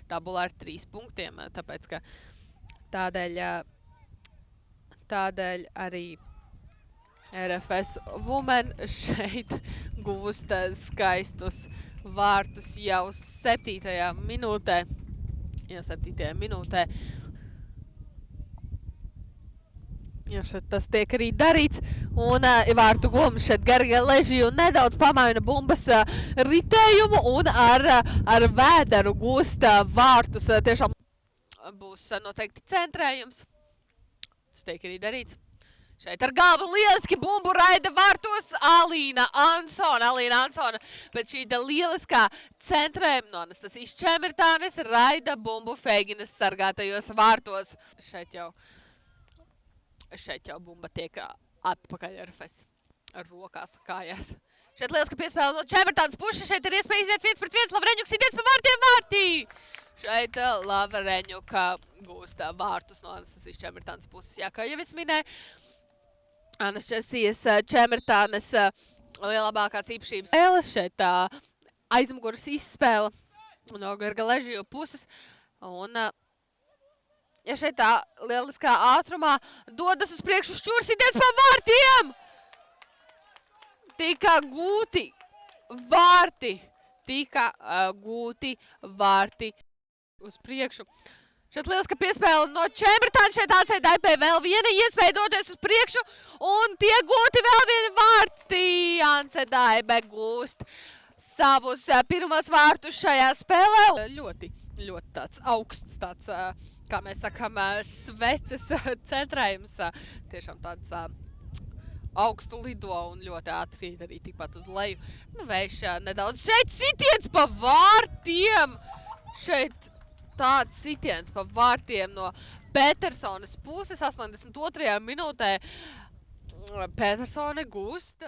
tabulā ar 3 punktiem, tāpēc, ka tādēļ arī RFS Women šeit gūst skaistus vārtus jau 7. minūtē. Ja šeit tas tiek arī darīts, un vārtu gulums šeit Gerga Ležiju nedaudz pamaina bumbas ritējumu un ar vēderu gūst vārtus. Tiešām būs noteikti centrējums. Tas tiek arī darīts. Šeit ar galvu lieliski bumbu raida vārtos Alīna Ansona. Bet šī lieliskā centrējuma no Anastasijas Čemertānes raida bumbu Feiginas sargātajos vārtos. Šeit jau bumba tiek atpakaļ RFS ar rokās un kājās. Šeit lieliska piespēle no Čemertānes puses. Šeit ir iespēja iziet 1-1. Lavreņuks idiets pa vārtiem vārtī. Šeit Lavreņuka gūst vārtus no Anastasijas Čemertānes puses. Jā, kā jau es minēju, Anastasijas Čemertānes lielākās īpašības spēles. Šeit aizmuguras izspēle no Gerga Ležiju puses. Un ja šeit tā lieliskā ātrumā dodas uz priekšu šķurs idiets pa vārtiem. Tika gūti vārti uz priekšu. Šeit lieliska piespēle no Čemertāna. Šeit ACDP vēl viena iespēja doties uz priekšu. Un tiek gūti vēl viena vārti. ACDP gūst savus pirmos vārtus šajā spēlē. Ļoti tāds augsts, tāds, kā mēs sakām, sveces centrējums. Tiešām tāds augstu lido un ļoti ātri arī tikpat uz leju. Vējš nedaudz. Šeit sitiens pa vārtiem. Šeit tāds sitiens pa vārtiem no Petersonas puses 82. minūtē. Petersone gūst